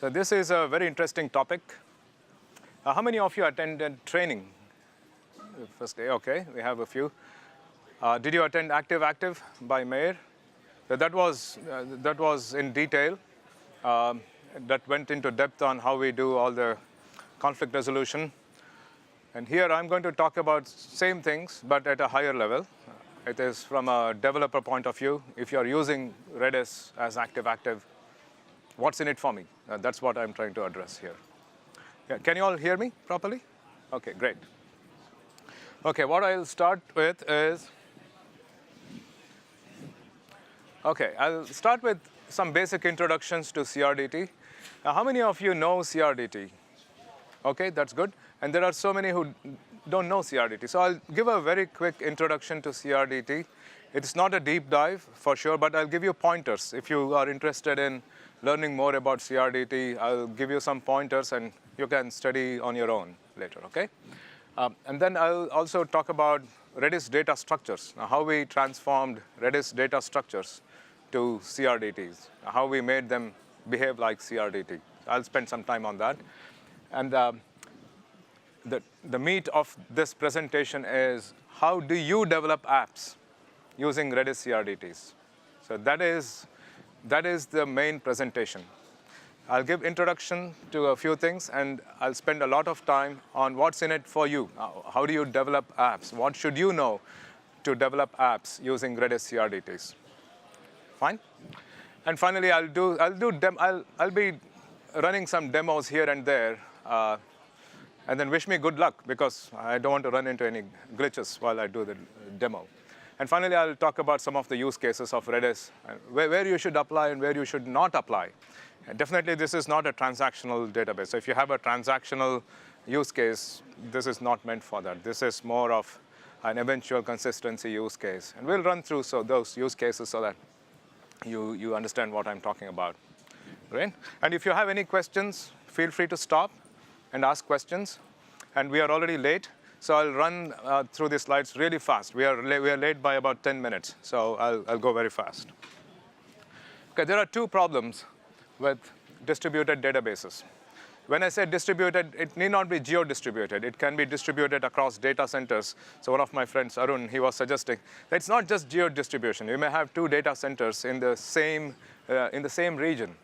So this is a very interesting topic. How many of you attended training? First day, okay, we have a few. Did you attend Active by Mayor? So that was in detail. That went into depth on how we do all the conflict resolution. And here I'm going to talk about same things, but at a higher level. It is from a developer point of view. If you're using Redis as Active, what's in it for me? That's what I'm trying to address here. Yeah, can you all hear me properly? Okay, great. Okay, what I'll start with is, I'll start with some basic introductions to CRDT. Now, how many of you know CRDT? Okay, that's good. And there are so many who don't know CRDT. So I'll give a very quick introduction to CRDT. It's not a deep dive for sure, but I'll give you pointers. If you are interested in learning more about CRDT, I'll give you some pointers and you can study on your own later, okay? And then I'll also talk about Redis data structures, how we transformed Redis data structures to CRDTs, how we made them behave like CRDT. I'll spend some time on that. And the meat of this presentation is how do you develop apps using Redis CRDTs? So that is the main presentation. I'll give introduction to a few things, and I'll spend a lot of time on what's in it for you. How do you develop apps? What should you know to develop apps using Redis CRDTs? Fine. And finally, I'll be running some demos here and there. And then wish me good luck, because I don't want to run into any glitches while I do the demo. And finally, I'll talk about some of the use cases of Redis, where you should apply and where you should not apply. And definitely, this is not a transactional database. So if you have a transactional use case, this is not meant for that. This is more of an eventual consistency use case. And we'll run through those use cases so that you understand what I'm talking about. Great. And if you have any questions, feel free to stop and ask questions. And we are already late, so I'll run through the slides really fast. We are late by about 10 minutes, so I'll go very fast. Okay, there are two problems with distributed databases. When I say distributed, it need not be geo-distributed. It can be distributed across data centers. So one of my friends, Arun, he was suggesting that it's not just geo-distribution. You may have two data centers in the same region,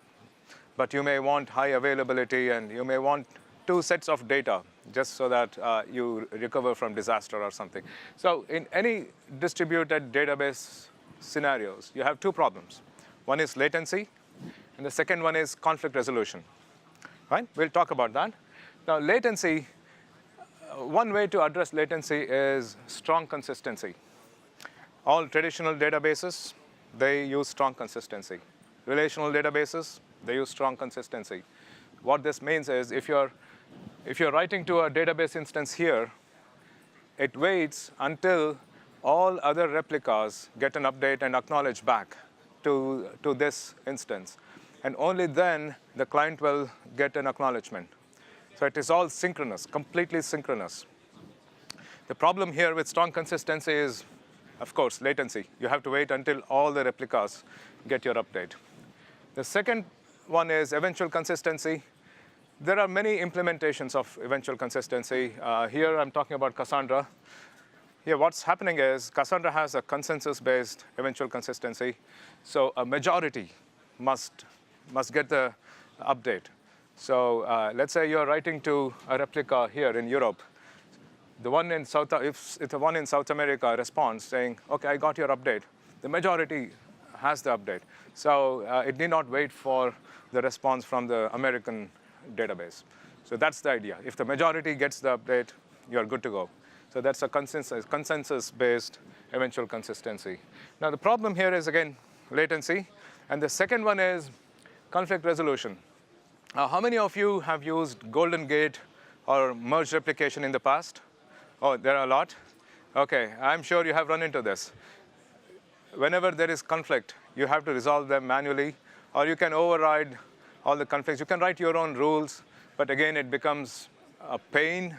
but you may want high availability, and you may want two sets of data just so that you recover from disaster or something. So in any distributed database scenarios, you have two problems. One is latency, and the second one is conflict resolution. Right? We'll talk about that. Now, latency, one way to address latency is strong consistency. All traditional databases, they use strong consistency. Relational databases, they use strong consistency. What this means is if you're writing to a database instance here, it waits until all other replicas get an update and acknowledge back to this instance. And only then the client will get an acknowledgement. So it is all synchronous, completely synchronous. The problem here with strong consistency is, of course, latency. You have to wait until all the replicas get your update. The second one is eventual consistency. There are many implementations of eventual consistency. Here I'm talking about Cassandra. Here what's happening is Cassandra has a consensus-based eventual consistency. So a majority must get the update. So let's say you're writing to a replica here in Europe. If the one in South America responds saying, OK, I got your update, the majority has the update. So it need not wait for the response from the American database. So that's the idea. If the majority gets the update, you're good to go. So that's a consensus-based eventual consistency. Now, the problem here is, again, latency. And the second one is conflict resolution. How many of you have used Golden Gate or merge replication in the past? Oh, there are a lot. OK, I'm sure you have run into this. Whenever there is conflict, you have to resolve them manually, or you can override all the conflicts. You can write your own rules, but again, it becomes a pain,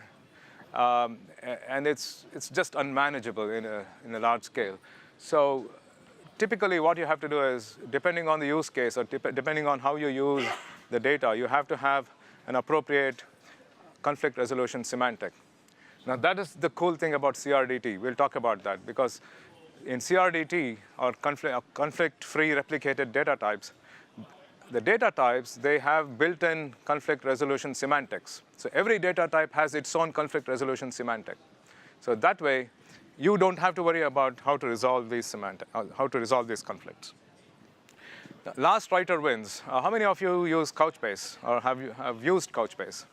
and it's just unmanageable in a large scale. So typically, what you have to do is, depending on the use case or depending on how you use the data, you have to have an appropriate conflict resolution semantic. Now, that is the cool thing about CRDT. We'll talk about that, because in CRDT, or conflict-free replicated data types, the data types, they have built-in conflict resolution semantics. So every data type has its own conflict resolution semantic. So that way, you don't have to worry about how to resolve these conflicts. Last writer wins. How many of you use Couchbase or have used Couchbase?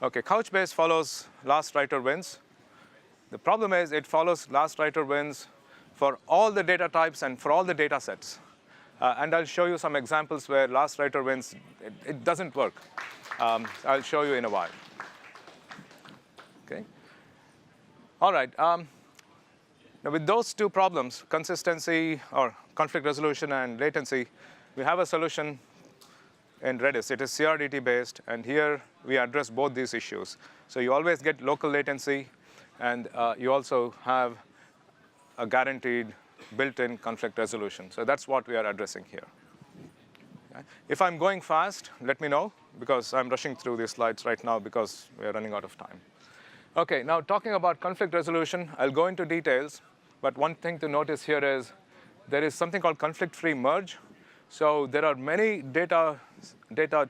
OK, Couchbase follows last writer wins. The problem is it follows last writer wins for all the data types and for all the data sets. And I'll show you some examples where last writer wins, it doesn't work. I'll show you in a while. OK. All right. Now, with those two problems, consistency or conflict resolution and latency, we have a solution in Redis. It is CRDT based, and here we address both these issues. So you always get local latency, and you also have a guaranteed built-in conflict resolution. So that's what we are addressing here. Okay. If I'm going fast, let me know, because I'm rushing through these slides right now because we are running out of time. OK, now talking about conflict resolution, I'll go into details. But one thing to notice here is there is something called conflict-free merge. So there are many data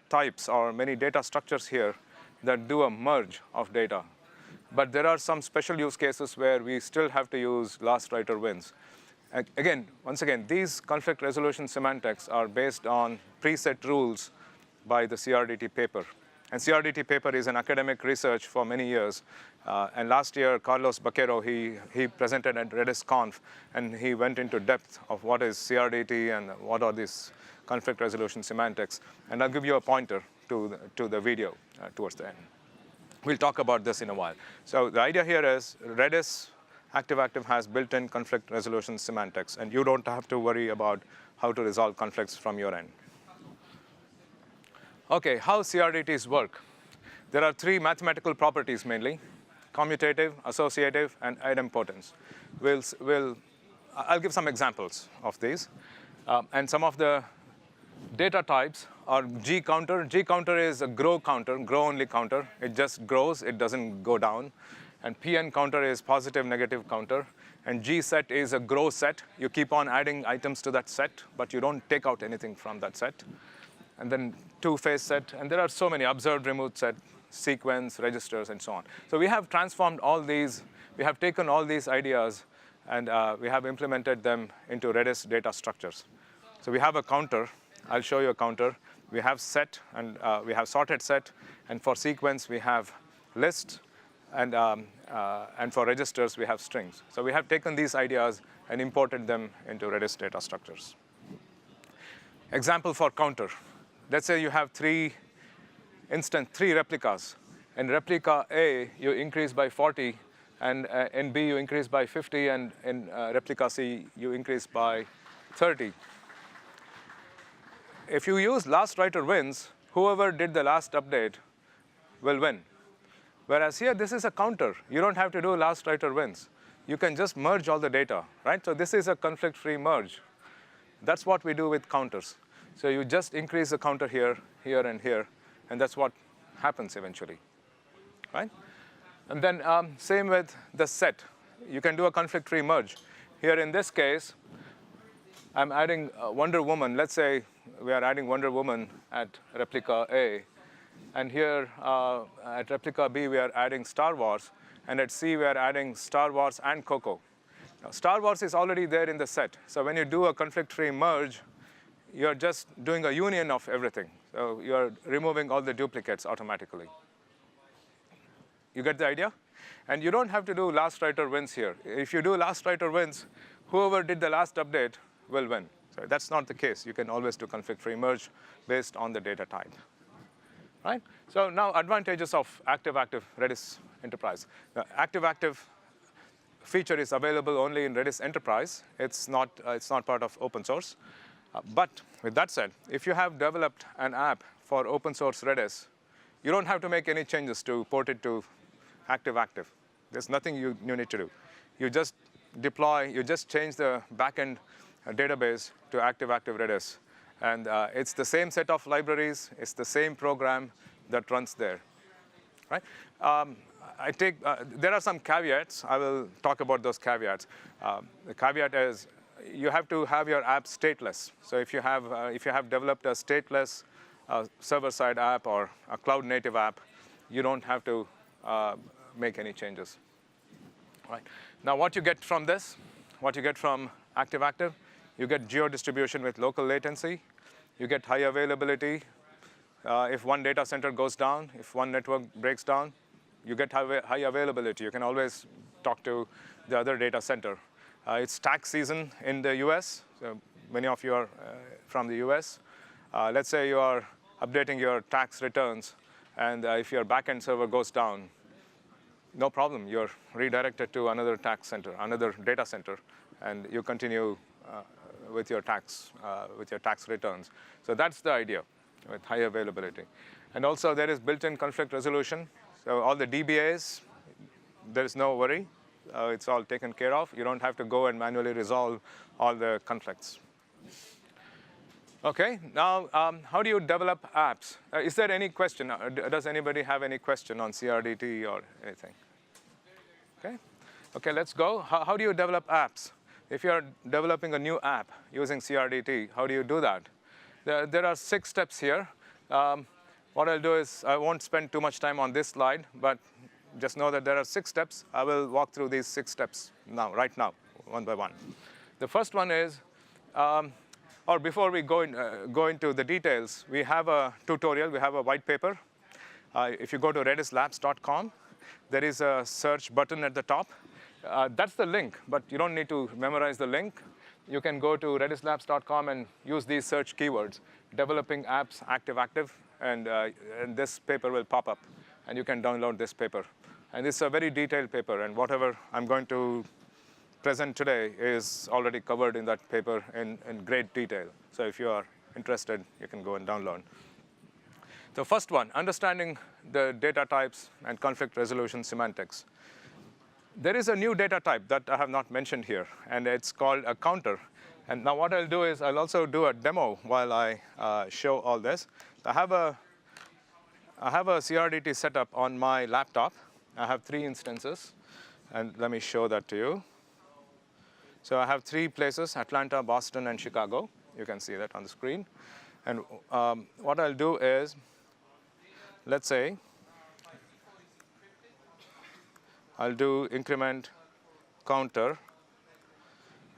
types or many data structures here that do a merge of data. But there are some special use cases where we still have to use last writer wins. Again, once again, these conflict resolution semantics are based on preset rules by the CRDT paper. And CRDT paper is an academic research for many years. And last year, Carlos Baquero, he presented at RedisConf, and he went into depth of what is CRDT and what are these conflict resolution semantics. And I'll give you a pointer to the video towards the end. We'll talk about this in a while. So the idea here is Redis active-active has built-in conflict resolution semantics, and you don't have to worry about how to resolve conflicts from your end. OK, how CRDTs work? There are three mathematical properties mainly: commutative, associative, and idempotent. I'll give some examples of these. And some of the data types are G counter. G counter is a grow counter, grow-only counter. It just grows. It doesn't go down. And PN counter is positive, negative counter. And G set is a grow set. You keep on adding items to that set, but you don't take out anything from that set. And then two-phase set. And there are so many: observed, removed set, sequence, registers, and so on. So we have transformed all these. We have taken all these ideas, and we have implemented them into Redis data structures. So we have a counter. I'll show you a counter. We have set, and we have sorted set. And for sequence, we have list. And for registers, we have strings. So we have taken these ideas and imported them into Redis data structures. Example for counter. Let's say you have three replicas. In replica A, you increase by 40. And in B, you increase by 50. And in replica C, you increase by 30. If you use last writer wins, whoever did the last update will win. Whereas here, this is a counter. You don't have to do last writer wins. You can just merge all the data, right? So this is a conflict-free merge. That's what we do with counters. So you just increase the counter here, here, and here. And that's what happens eventually, right? And then same with the set. You can do a conflict-free merge. Here in this case, I'm adding Wonder Woman. Let's say we are adding Wonder Woman at replica A. And here at replica B, we are adding Star Wars. And at C, we are adding Star Wars and Coco. Now, Star Wars is already there in the set. So when you do a conflict-free merge, you're just doing a union of everything. So you're removing all the duplicates automatically. You get the idea? And you don't have to do last writer wins here. If you do last writer wins, whoever did the last update will win. So that's not the case. You can always do conflict-free merge based on the data type. Right? So now advantages of active-active Redis Enterprise. The active-active feature is available only in Redis Enterprise. It's not part of open source. But with that said, if you have developed an app for open source Redis, you don't have to make any changes to port it to active-active. There's nothing you need to do. You just deploy, you just change the backend database to active-active Redis. And it's the same set of libraries. It's the same program that runs there. Right? There are some caveats. I will talk about those caveats. The caveat is you have to have your app stateless. So if you have developed a stateless server-side app or a cloud-native app, you don't have to make any changes. Right. Now, what you get from this, what you get from active-active, you get geo-distribution with local latency. You get high availability. If one data center goes down, if one network breaks down, you get high availability. You can always talk to the other data center. It's tax season in the US. So many of you are from the US. Let's say you are updating your tax returns, and if your backend server goes down, no problem. You're redirected to another tax center, another data center, and you continue with your tax returns. So that's the idea with high availability. And also there is built-in conflict resolution. So all the DBAs, there is no worry. It's all taken care of. You don't have to go and manually resolve all the conflicts. OK, now how do you develop apps? Is there any question? Does anybody have any question on CRDT or anything? OK, let's go. How do you develop apps? If you're developing a new app using CRDT, how do you do that? There are 6 steps here. What I'll do is I won't spend too much time on this slide, but just know that there are 6 steps. I will walk through these 6 steps now, right now, one by one. The first one is, or before we go into the details, we have a tutorial. We have a white paper. If you go to redislabs.com, there is a search button at the top. That's the link, but you don't need to memorize the link. You can go to redislabs.com and use these search keywords, developing apps, active-active, and this paper will pop up. And you can download this paper. And it's a very detailed paper. And whatever I'm going to present today is already covered in that paper in great detail. So if you are interested, you can go and download. The first one, understanding the data types and conflict resolution semantics. There is a new data type that I have not mentioned here, and it's called a counter. And now what I'll do is I'll also do a demo while I show all this. I have a CRDT setup on my laptop. I have 3 instances, and let me show that to you. So I have 3 places, Atlanta, Boston, and Chicago. You can see that on the screen. And what I'll do is, let's say, I'll do increment counter.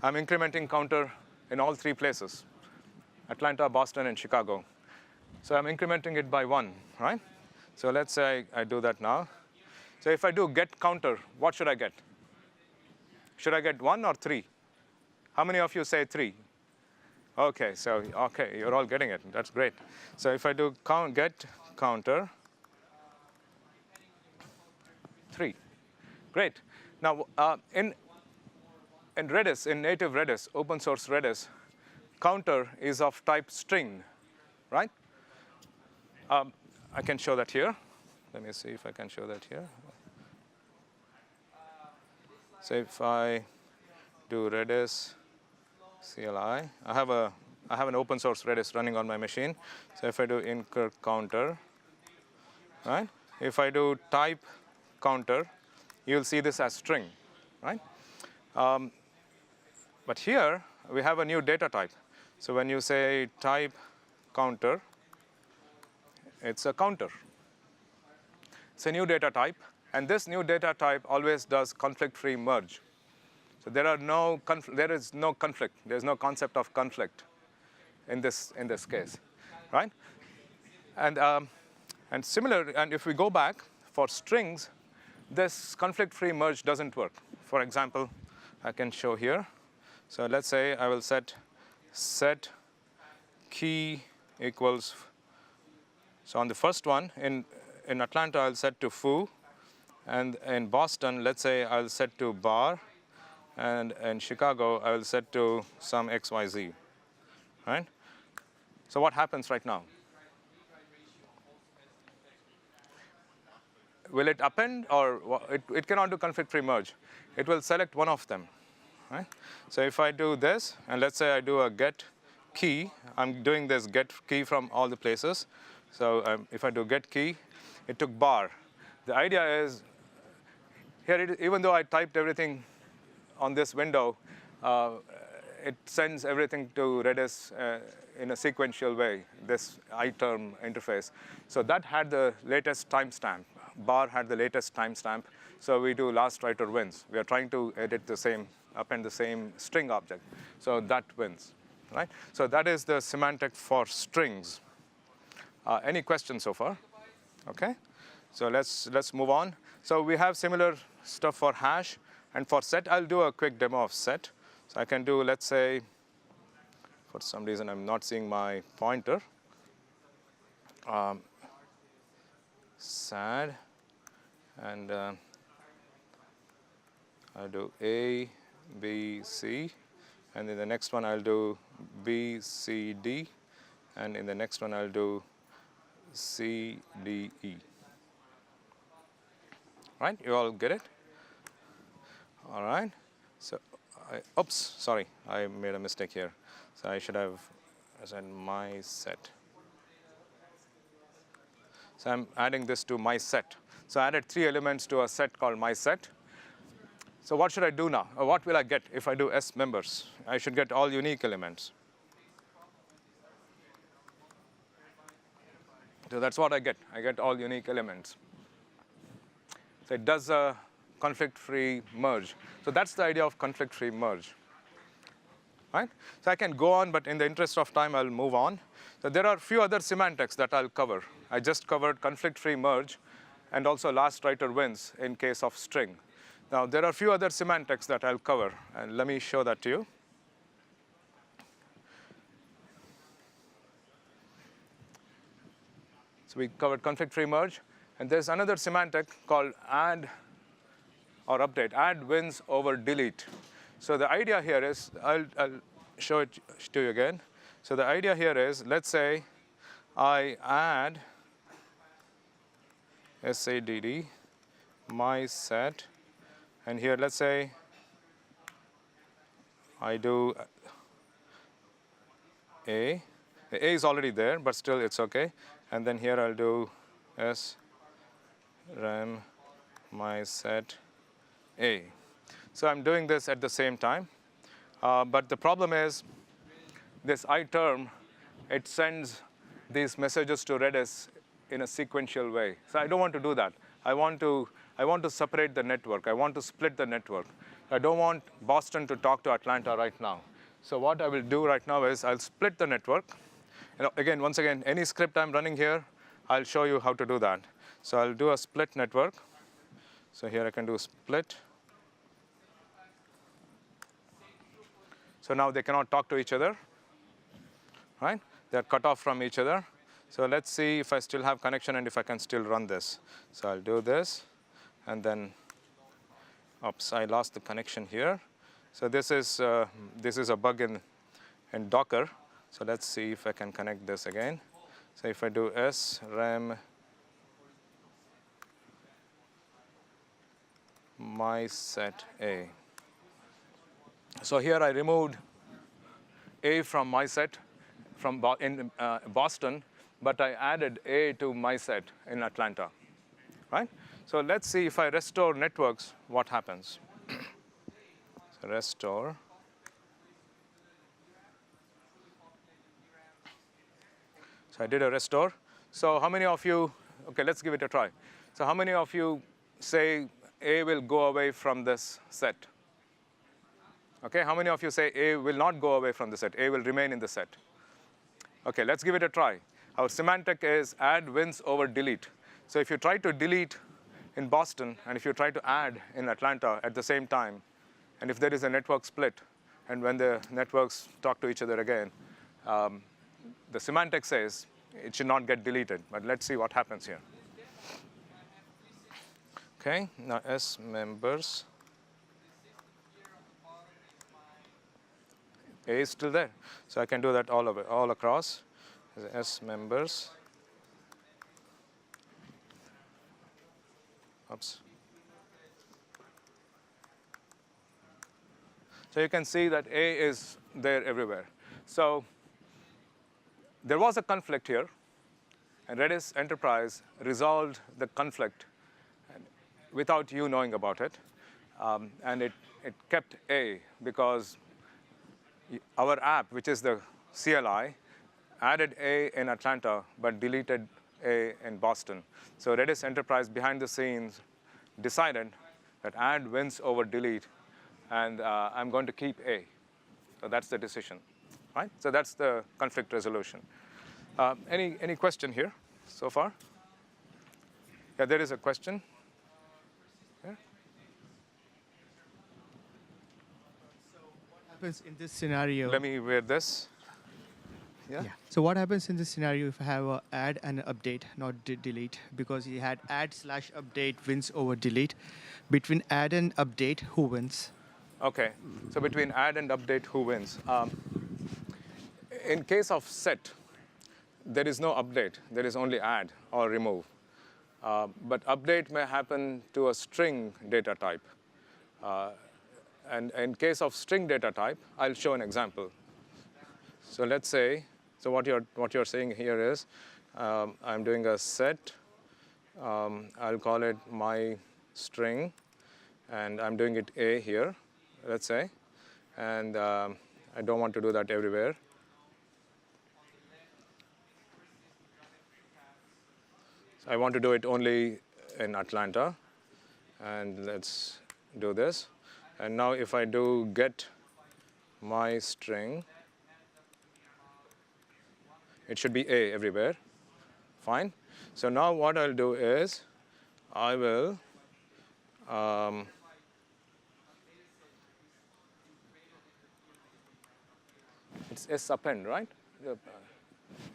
I'm incrementing counter in all 3 places, Atlanta, Boston, and Chicago. So I'm incrementing it by 1, right? So let's say I do that now. So if I do get counter, what should I get? Should I get 1 or 3? How many of you say 3? OK, so OK, you're all getting it. That's great. So if I do get counter, 3. Great. Now, in Redis, in native Redis, open source Redis, counter is of type string, right? I can show that here. Let me see if I can show that here. So if I do Redis CLI, I have an open source Redis running on my machine. So if I do incr counter, right? If I do type counter, you'll see this as string, right? But here, we have a new data type. So when you say type counter, it's a counter. It's a new data type. And this new data type always does conflict-free merge. So there is no conflict. There's no concept of conflict in this case, right? And if we go back for strings, this conflict-free merge doesn't work. For example, I can show here. So let's say I will set key equals. So on the first one, in Atlanta, I'll set to foo. And in Boston, let's say I'll set to bar. And in Chicago, I will set to some XYZ, right? So what happens right now? Will it append, or it cannot do conflict-free merge? It will select one of them, right? So if I do this, and let's say I do a get key, I'm doing this get key from all the places. So if I do get key, it took bar. The idea is, here, even though I typed everything on this window, it sends everything to Redis in a sequential way, this iTerm interface. So that had the latest timestamp. Bar had the latest timestamp. So we do last writer wins. We are trying to edit the same, append the same string object. So that wins, right? So that is the semantic for strings. Any questions so far? Okay. So let's move on. So we have similar stuff for hash. And for set, I'll do a quick demo of set. So I can do, let's say, for some reason, I'm not seeing my pointer. Sad. And I'll do A, B, C. And in the next one, I'll do B, C, D. And in the next one, I'll do C, D, E. Right? You all get it? All right. So, oops, sorry, I made a mistake here. So I should have said my set. So I'm adding this to my set. So I added 3 elements to a set called my set. So what should I do now? Or what will I get if I do S members? I should get all unique elements. So that's what I get. I get all unique elements. So it does a conflict-free merge. So that's the idea of conflict-free merge. Right? So I can go on, but in the interest of time, I'll move on. So there are a few other semantics that I'll cover. I just covered conflict-free merge and also last writer wins in case of string. Now, there are a few other semantics that I'll cover, and let me show that to you. So we covered conflict-free merge, and there's another semantic called add or update. Add wins over delete. So the idea here is, I'll show it to you again. So the idea here is, let's say I add SADD, my set, and here let's say I do A. The A is already there, but still it's OK. And then here I'll do S rem my set A. So I'm doing this at the same time. But the problem is this iTerm, it sends these messages to Redis in a sequential way. So I don't want to do that. I want to separate the network. I want to split the network. I don't want Boston to talk to Atlanta right now. So what I will do right now is I'll split the network. Once again, any script I'm running here, I'll show you how to do that. So I'll do a split network. So here I can do split. So now they cannot talk to each other, right? They're cut off from each other. So let's see if I still have connection and if I can still run this. So I'll do this, and then, oops, I lost the connection here. So this is a bug in Docker. So let's see if I can connect this again. So if I do S rem my set A. So here I removed A from my set in Boston, but I added A to my set in Atlanta, right? So let's see if I restore networks, what happens. So restore. So I did a restore. So how many of you, OK, let's give it a try. So how many of you say A will go away from this set? OK, how many of you say A will not go away from the set? A will remain in the set. OK, let's give it a try. Our semantic is add wins over delete. So if you try to delete in Boston, and if you try to add in Atlanta at the same time, and if there is a network split, and when the networks talk to each other again, the semantic says it should not get deleted. But let's see what happens here. OK, now S members. A is still there. So I can do that all across. S members. Oops. So you can see that A is there everywhere. So there was a conflict here, and Redis Enterprise resolved the conflict without you knowing about it. And it kept A because our app, which is the CLI, added A in Atlanta, but deleted A in Boston. So Redis Enterprise behind the scenes decided that add wins over delete, and I'm going to keep A. So that's the decision, right? So that's the conflict resolution. Any question here so far? Yeah, there is a question. Yeah. So what happens in this scenario? Let me wear this. Yeah. So what happens in this scenario if I have a add and an update, not delete? Because you had add/update wins over delete. Between add and update, who wins? Okay. So between add and update, who wins? In case of set, there is no update. There is only add or remove. But update may happen to a string data type. And in case of string data type, I'll show an example. So let's say, so what you're saying here is, I'm doing a set. I'll call it my string, and I'm doing it A here, let's say. And I don't want to do that everywhere. So I want to do it only in Atlanta. And let's do this. And now if I do get my string, it should be A everywhere. Fine. So now what I'll do is I will it's S append, right?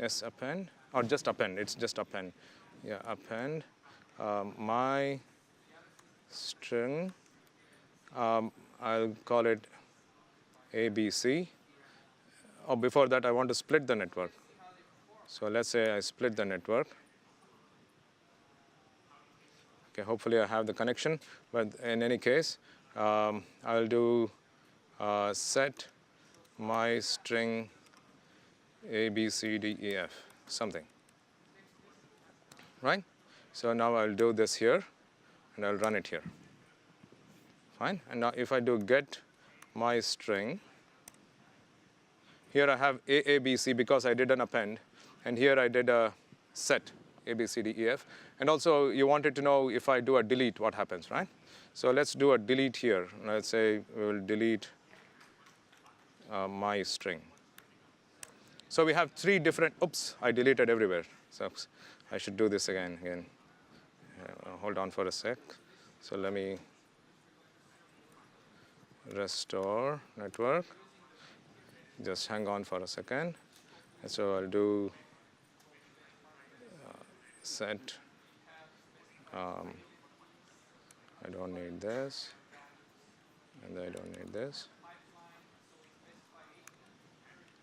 S append, or just append. It's just append. Yeah, append my string. I'll call it ABC. Oh, before that, I want to split the network. So let's say I split the network. Okay, hopefully I have the connection. But in any case, I'll do set my string A, B, C, D, E, F, something. Right? So now I'll do this here, and I'll run it here. Fine. And now if I do get my string, here I have A, A, B, C because I did an append. And here I did a set, A, B, C, D, E, F. And also, you wanted to know if I do a delete, what happens, right? So let's do a delete here. Let's say we will delete my string. So we have three different, oops, I deleted everywhere. So I should do this again. Hold on for a sec. So let me restore network. Just hang on for a second. And so I'll do set. I don't need this, and I don't need this.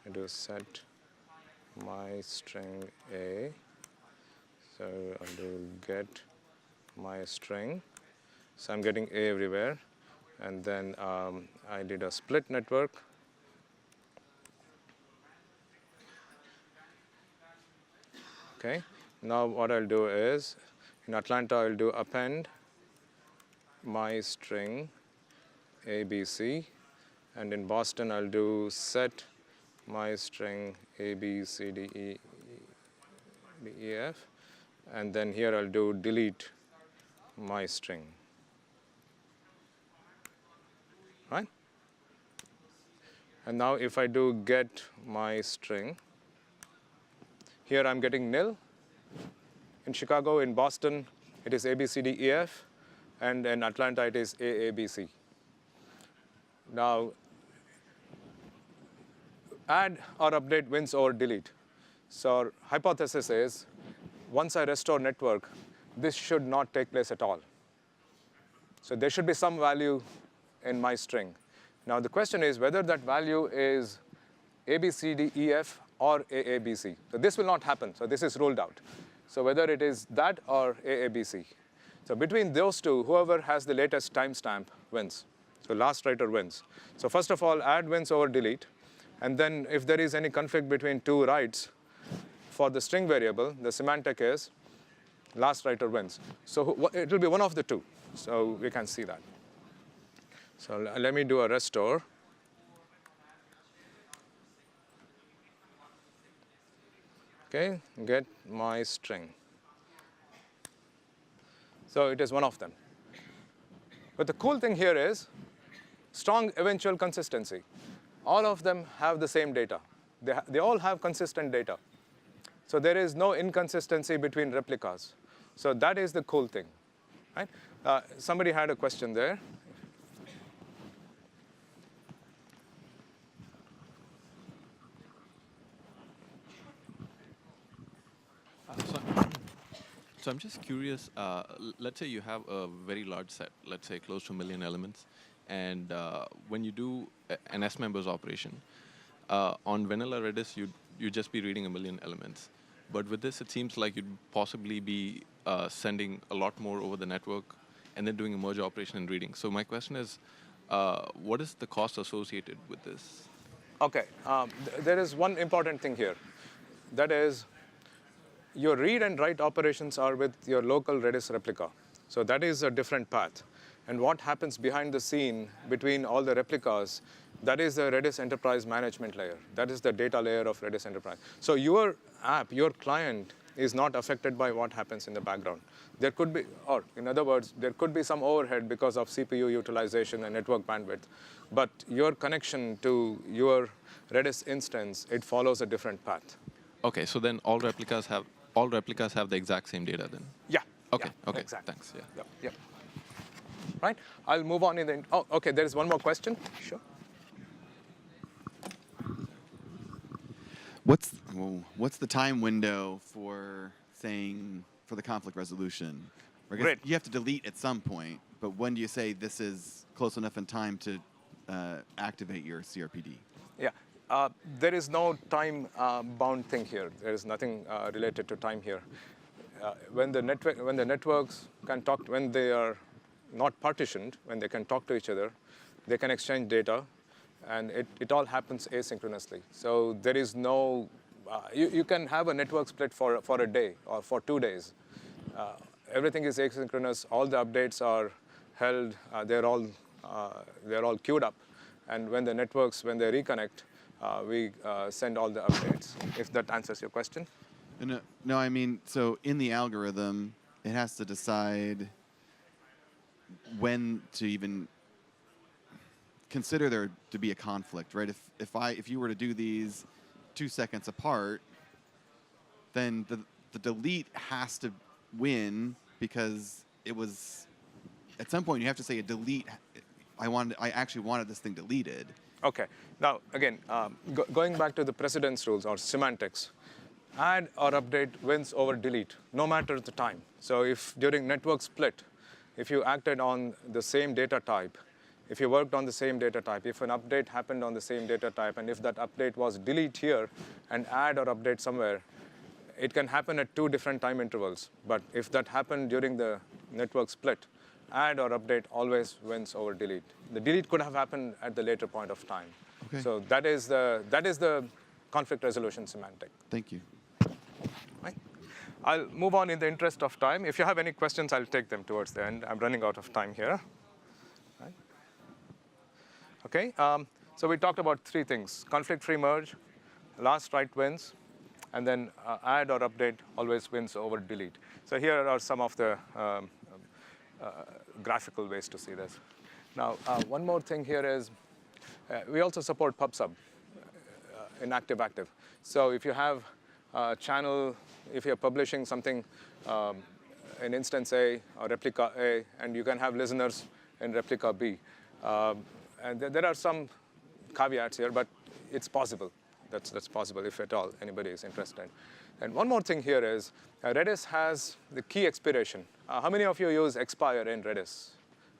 I do set my string A. So I'll do get my string. So I'm getting A everywhere. And then I did a split network. Okay. Now what I'll do is, in Atlanta, I'll do append my string ABC. And in Boston, I'll do set my string A, B, C, D, E, D, E, F. And then here I'll do delete my string. Right? And now if I do get my string, here I'm getting nil. In Chicago, in Boston, it is A, B, C, D, E, F. And in Atlanta, it is A, A, B, C. Now, add or update wins over delete. So our hypothesis is, once I restore network, this should not take place at all. So there should be some value in my string. Now the question is whether that value is A, B, C, D, E, F, or A, A, B, C. So this will not happen. So this is ruled out. So whether it is that or A, A, B, C. So between those two, whoever has the latest timestamp wins. So last writer wins. So first of all, add wins over delete. And then if there is any conflict between two writes, for the string variable, the semantic is last writer wins. So it will be one of the two. So we can see that. So let me do a restore. Okay, get my string. So it is one of them. But the cool thing here is strong eventual consistency. All of them have the same data. They all have consistent data. So there is no inconsistency between replicas. So that is the cool thing, right? Somebody had a question there. So I'm just curious, let's say you have a very large set, let's say close to 1 million elements, and when you do an S-members operation, on vanilla Redis, you'd just be reading 1 million elements. But with this, it seems like you'd possibly be sending a lot more over the network and then doing a merge operation and reading. So my question is, what is the cost associated with this? OK, there is one important thing here. That is, your read and write operations are with your local Redis replica. So that is a different path. And what happens behind the scene between all the replicas, that is the Redis Enterprise management layer. That is the data layer of Redis Enterprise. So your app, your client, is not affected by what happens in the background. There could be, or in other words, there could be some overhead because of CPU utilization and network bandwidth. But your connection to your Redis instance, it follows a different path. OK, so then all replicas have the exact same data then? Yeah. OK, yeah, OK, exactly. thanks. Yeah. Yep, yep. Right, I'll move on in the, oh, OK, there is one more question. Sure. What's the time window for saying, for the conflict resolution? I guess Great. you have to delete at some point, but when do you say this is close enough in time to activate your CRPD? Yeah, there is no time bound thing here. There is nothing related to time here. When the networks can talk, when they are not partitioned, when they can talk to each other, they can exchange data, and it all happens asynchronously. So there is no, you can have a network split for a day or for 2 days. Everything is asynchronous. All the updates are held. They're all queued up. And when the networks, when they reconnect, we send all the updates, if that answers your question. No, I mean, so in the algorithm, it has to decide when to even consider there to be a conflict, right? If you were to do these 2 seconds apart, then the delete has to win because it was, at some point you have to say a delete. I actually wanted this thing deleted. OK. Now, again, going back to the precedence rules or semantics, add or update wins over delete, no matter the time. So if during network split, if you acted on the same data type, if you worked on the same data type, if an update happened on the same data type, and if that update was delete here and add or update somewhere, it can happen at 2 different time intervals. But if that happened during the network split, add or update always wins over delete. The delete could have happened at the later point of time. Okay. So that is the conflict resolution semantic. Thank you. Right. I'll move on in the interest of time. If you have any questions, I'll take them towards the end. I'm running out of time here. Right. OK, so we talked about 3 things: conflict-free merge, last write wins, and then add or update always wins over delete. So here are some of the graphical ways to see this. Now, one more thing here is we also support PubSub in active-active. So if you have a channel, if you're publishing something in instance A or replica A, and you can have listeners in replica B. And there are some caveats here, but it's possible. That's possible if at all anybody is interested. And one more thing here is Redis has the key expiration. How many of you use expire in Redis?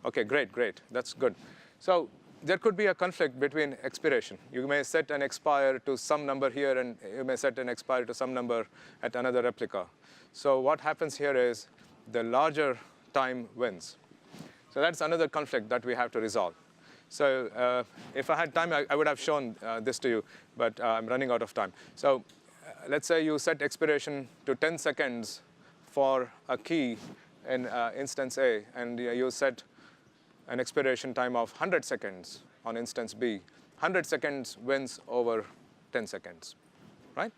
OK, great. That's good. So there could be a conflict between expiration. You may set an expire to some number here, and you may set an expire to some number at another replica. So what happens here is the larger time wins. So that's another conflict that we have to resolve. So if I had time, I would have shown this to you, but I'm running out of time. So let's say you set expiration to 10 seconds for a key in instance A, and you set an expiration time of 100 seconds on instance B. 100 seconds wins over 10 seconds, right?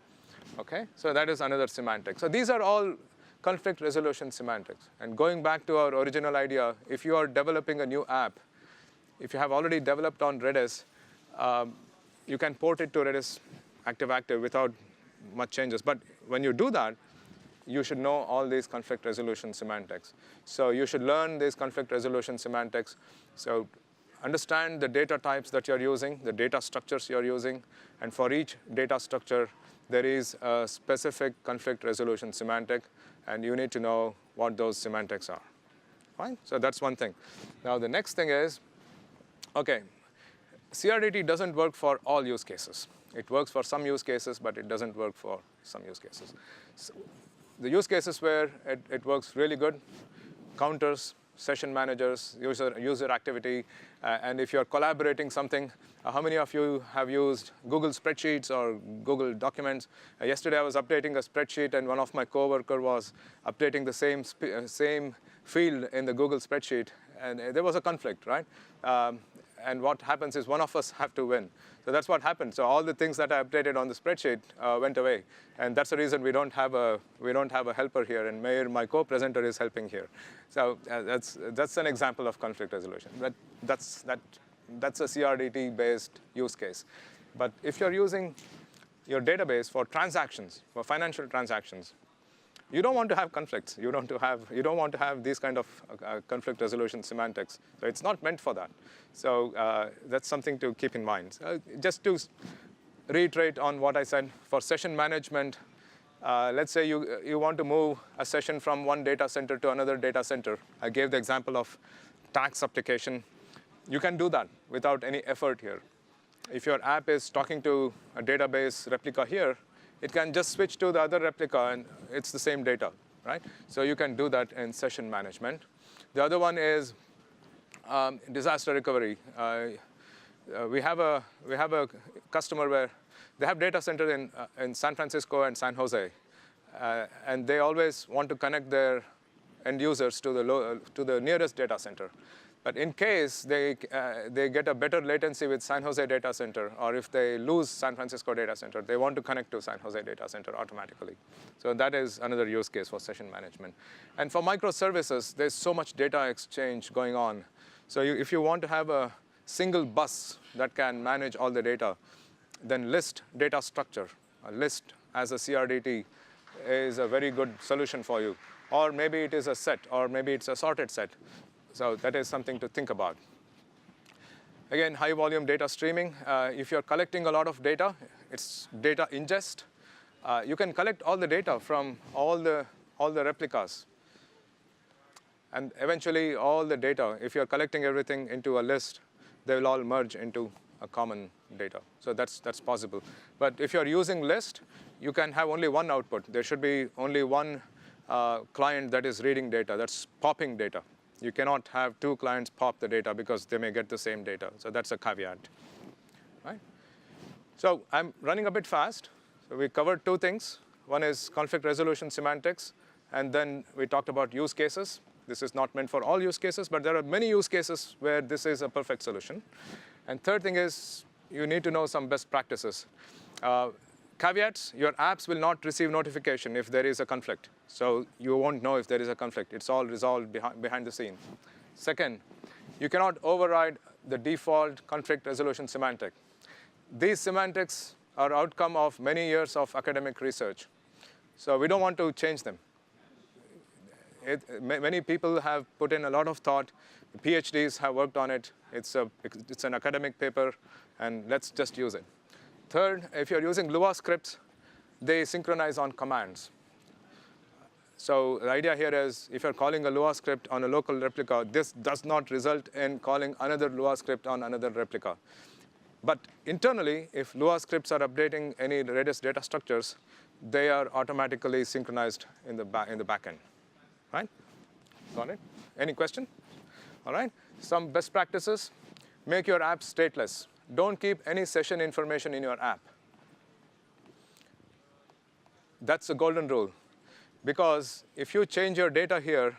Okay, so that is another semantic. So these are all conflict resolution semantics. And going back to our original idea, if you are developing a new app, if you have already developed on Redis, you can port it to Redis active-active without much changes. But when you do that, you should know all these conflict resolution semantics. So you should learn these conflict resolution semantics. So understand the data types that you're using, the data structures you're using, and for each data structure, there is a specific conflict resolution semantic, and you need to know what those semantics are. Fine? So that's one thing. Now the next thing is, okay, CRDT doesn't work for all use cases. It works for some use cases, but it doesn't work for some use cases. So the use cases where it works really good, counters, session managers, user activity, and if you're collaborating something, how many of you have used Google Spreadsheets or Google Documents? Yesterday I was updating a spreadsheet, and one of my coworker was updating the same field in the Google spreadsheet, and there was a conflict, right? And what happens is one of us have to win. So that's what happened. So all the things that I updated on the spreadsheet went away, and that's the reason we don't have a helper here. And Meir, my co-presenter, is helping here. So that's an example of conflict resolution. But that's a CRDT-based use case. But if you're using your database for transactions, for financial transactions, you don't want to have conflicts. You don't want to have these kind of conflict resolution semantics. So it's not meant for that. So that's something to keep in mind. Just to reiterate on what I said, for session management, let's say you want to move a session from one data center to another data center. I gave the example of tax application. You can do that without any effort here. If your app is talking to a database replica here, it can just switch to the other replica, and it's the same data, right? So you can do that in session management. The other one is disaster recovery. We have a customer where they have data center in San Francisco and San Jose, and they always want to connect their end users to the nearest data center. But in case they get a better latency with San Jose data center, or if they lose San Francisco data center, they want to connect to San Jose data center automatically. So that is another use case for session management. And for microservices, there's so much data exchange going on. So if you want to have a single bus that can manage all the data, then list data structure. A list as a CRDT is a very good solution for you. Or maybe it is a set, or maybe it's a sorted set. So that is something to think about. Again, high volume data streaming. If you're collecting a lot of data, it's data ingest. You can collect all the data from all the replicas. And eventually, all the data, if you're collecting everything into a list, they will all merge into a common data. So that's possible. But if you're using list, you can have only one output. There should be only one client that is reading data, that's popping data. You cannot have two clients pop the data because they may get the same data. So that's a caveat, right? So I'm running a bit fast. So we covered two things. One is conflict resolution semantics, and then we talked about use cases. This is not meant for all use cases, but there are many use cases where this is a perfect solution. And third thing is you need to know some best practices. Caveats, your apps will not receive notification if there is a conflict. So you won't know if there is a conflict. It's all resolved behind the scene. Second, you cannot override the default conflict resolution semantic. These semantics are outcome of many years of academic research. So we don't want to change them. Many people have put in a lot of thought. PhDs have worked on it. It's an academic paper, and let's just use it. Third, if you're using Lua scripts, they synchronize on commands. So the idea here is if you're calling a Lua script on a local replica, this does not result in calling another Lua script on another replica. But internally, if Lua scripts are updating any Redis data structures, they are automatically synchronized in the back end. Right? Got it? Any question? All right. Some best practices. Make your app stateless. Don't keep any session information in your app. that's the golden rule. Because if you change your data here,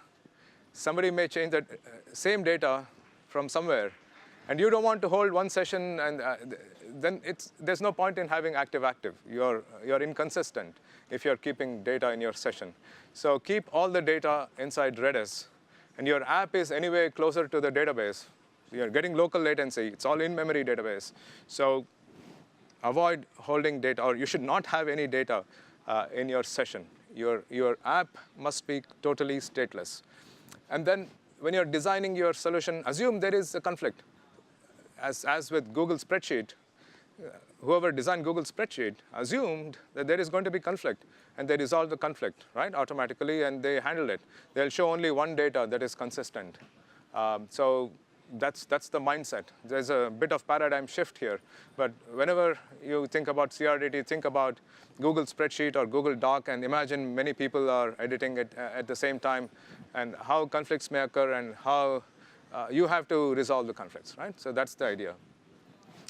somebody may change that same data from somewhere. And you don't want to hold one session, and then there's no point in having active-active. You're inconsistent if you're keeping data in your session. So keep all the data inside Redis. And your app is anyway closer to the database. You're getting local latency. It's all in-memory database. So avoid holding data, or you should not have any data in your session. Your app must be totally stateless. And then when you're designing your solution, assume there is a conflict. As with Google Spreadsheet, whoever designed Google Spreadsheet assumed that there is going to be conflict, and they resolve the conflict, right, automatically, and they handle it. They'll show only one data that is consistent. So that's the mindset. There's a bit of paradigm shift here. But whenever you think about CRDT, think about Google Spreadsheet or Google Doc, and imagine many people are editing it at the same time, and how conflicts may occur, and how you have to resolve the conflicts, right? So that's the idea.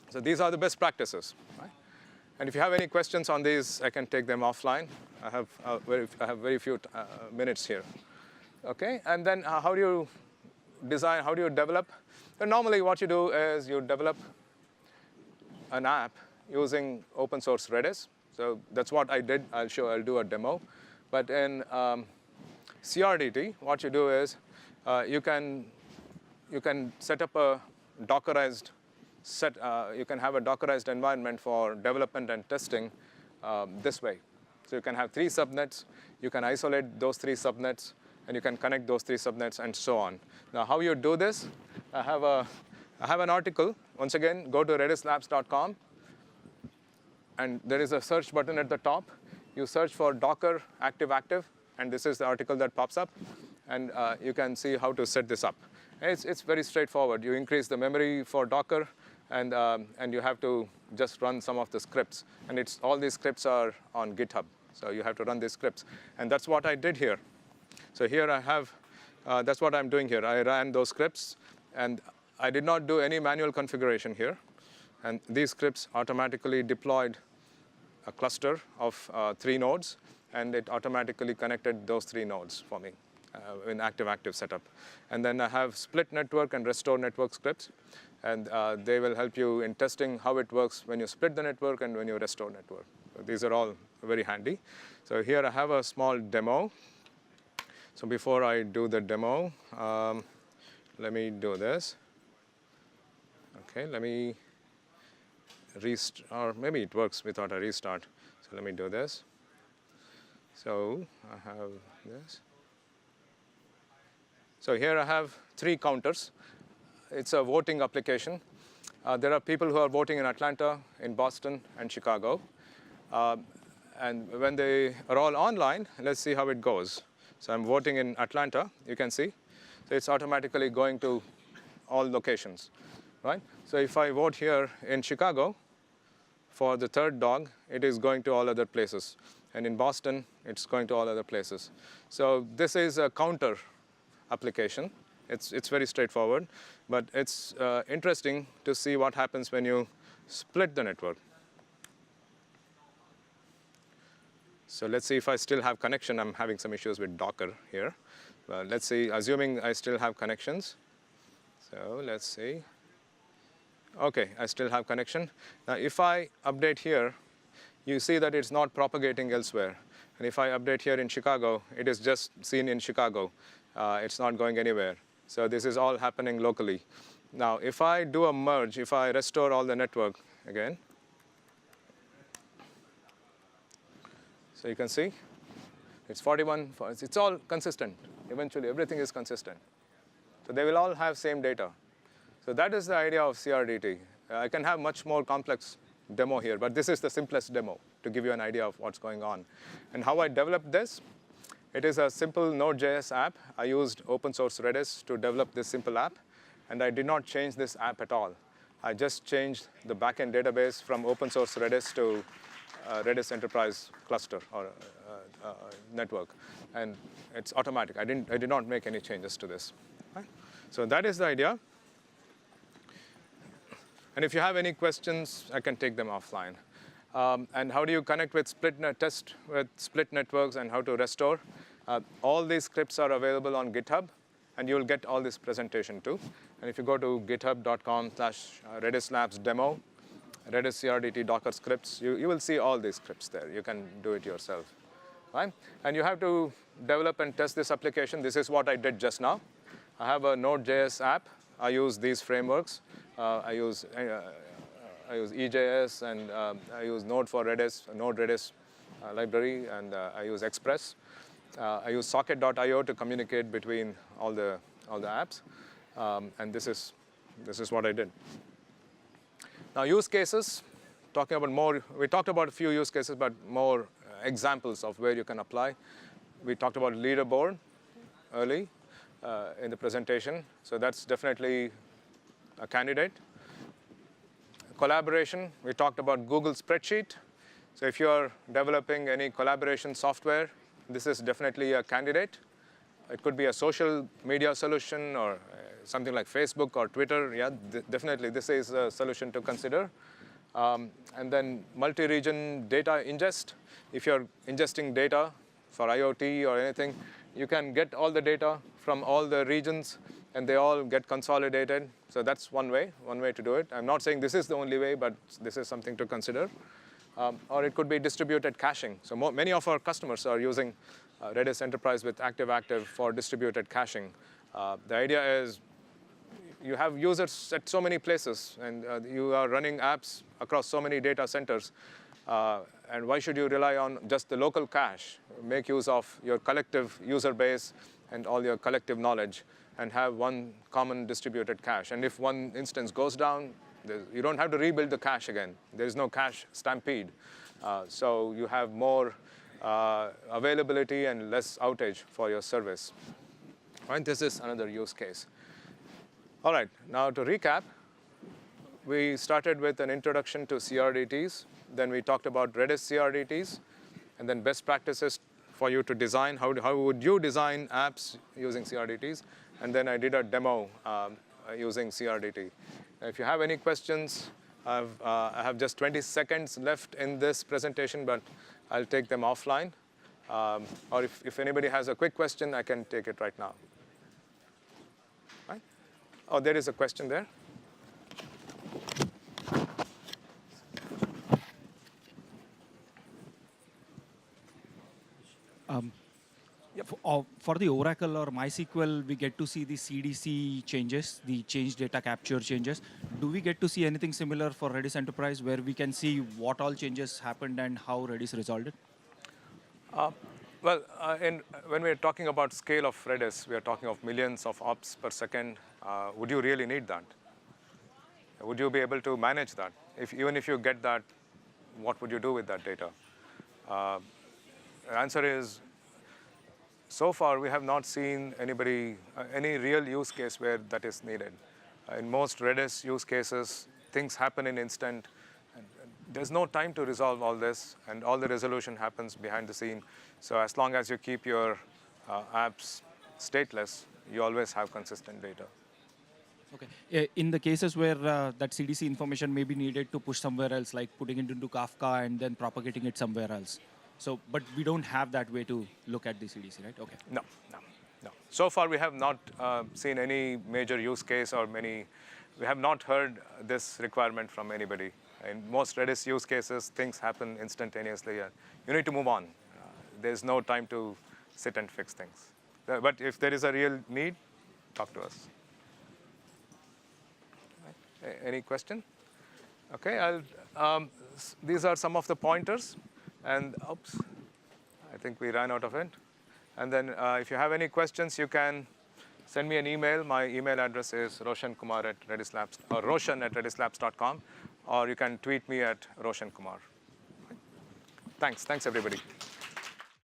So these are the best practices, right? And if you have any questions on these, I can take them offline. I have very few minutes here. Okay, and then how do you design, how do you develop? And normally what you do is you develop an app using open source Redis. So that's what I did. I'll do a demo. But in CRDT, what you do is you can set up a Dockerized you can have a Dockerized environment for development and testing this way. So you can have 3 subnets. You can isolate those 3 subnets, and you can connect those 3 subnets, and so on. Now, how you do this? I have an article. Once again, go to redislabs.com, and there is a search button at the top. You search for Docker active-active, and this is the article that pops up, and you can see how to set this up. It's very straightforward. You increase the memory for Docker, and you have to just run some of the scripts. And all these scripts are on GitHub. So you have to run these scripts. And that's what I did here. So here I have, that's what I'm doing here. I ran those scripts. And I did not do any manual configuration here. And these scripts automatically deployed a cluster of 3 nodes. And it automatically connected those 3 nodes for me in active-active setup. And then I have split network and restore network scripts. And they will help you in testing how it works when you split the network and when you restore network. So these are all very handy. So here I have a small demo. So before I do the demo, let me do this. OK, let me restart. Or maybe it works without a restart. So let me do this. So I have this. So here I have 3 counters. It's a voting application. There are people who are voting in Atlanta, in Boston, and Chicago. And when they are all online, let's see how it goes. So I'm voting in Atlanta, you can see. So it's automatically going to all locations, right? So if I vote here in Chicago for the 3rd dog, it is going to all other places. And in Boston, it's going to all other places. So this is a counter application. It's very straightforward. But it's interesting to see what happens when you split the network. So let's see if I still have connection. I'm having some issues with Docker here. Well, let's see, assuming I still have connections. So let's see. OK, I still have connection. Now, if I update here, you see that it's not propagating elsewhere. And if I update here in Chicago, it is just seen in Chicago. It's not going anywhere. So this is all happening locally. Now, if I do a merge, if I restore all the network again, so you can see it's 41. It's all consistent. Eventually, everything is consistent. So they will all have same data. So that is the idea of CRDT. I can have much more complex demo here, but this is the simplest demo to give you an idea of what's going on. And how I developed this, it is a simple Node.js app. I used open source Redis to develop this simple app. And I did not change this app at all. I just changed the backend database from open source Redis to Redis Enterprise Cluster or network. And it's automatic. I did not make any changes to this. Right? So that is the idea. And if you have any questions, I can take them offline. And how do you connect with test with split networks and how to restore. All these scripts are available on GitHub, and you'll get all this presentation too. And if you go to github.com/Redis Labs demo, Redis CRDT Docker scripts, you will see all these scripts there. You can do it yourself. Right? And you have to develop and test this application. This is what I did just now. I have a Node.js app. I use these frameworks. I use EJS, and I use Node for Redis, Node Redis library, and I use Express. I use socket.io to communicate between all the apps, and this is what I did. Now, use cases. Talking about more, we talked about a few use cases, but more examples of where you can apply. We talked about leaderboard early in the presentation, so that's definitely a candidate. Collaboration, we talked about Google Spreadsheet. So if you're developing any collaboration software, this is definitely a candidate. It could be a social media solution or something like Facebook or Twitter. Yeah, definitely this is a solution to consider. And then multi-region data ingest. If you're ingesting data for IoT or anything, you can get all the data from all the regions, and they all get consolidated. So that's one way to do it. I'm not saying this is the only way, but this is something to consider. Or it could be distributed caching. So many of our customers are using Redis Enterprise with Active-Active for distributed caching. The idea is you have users at so many places, and you are running apps across so many data centers. And why should you rely on just the local cache? Make use of your collective user base and all your collective knowledge, and have one common distributed cache. And if one instance goes down, you don't have to rebuild the cache again. There is no cache stampede. So you have more availability and less outage for your service. Right? This is another use case. All right, now to recap, we started with an introduction to CRDTs. Then we talked about Redis CRDTs, and then best practices for you to design. How would you design apps using CRDTs? And then I did a demo using CRDT. If you have any questions, I have just 20 seconds left in this presentation, but I'll take them offline. Or if anybody has a quick question, I can take it right now. Right? Oh, there is a question there. For the Oracle or MySQL, we get to see the CDC changes, the change data capture changes. Do we get to see anything similar for Redis Enterprise, where we can see what all changes happened and how Redis resolved it? Well, when we're talking about scale of Redis, we are talking of millions of ops per second. Would you really need that? Would you be able to manage that? Even if you get that, what would you do with that data? The answer is, so far, we have not seen any real use case where that is needed. In most Redis use cases, things happen in instant. And there's no time to resolve all this, and all the resolution happens behind the scene. So as long as you keep your apps stateless, you always have consistent data. Okay. In the cases where that CDC information may be needed to push somewhere else, like putting it into Kafka and then propagating it somewhere else. So, but we don't have that way to look at the CDC, right? Okay. No. So far, we have not seen any major use case we have not heard this requirement from anybody. In most Redis use cases, things happen instantaneously. You need to move on. There's no time to sit and fix things. But if there is a real need, talk to us. Any question? Okay, these are some of the pointers. And oops, I think we ran out of it. And then if you have any questions, you can send me an email. My email address is roshankumar@redislabs, or roshan@redislabs.com, or you can tweet me at roshankumar. Thanks everybody.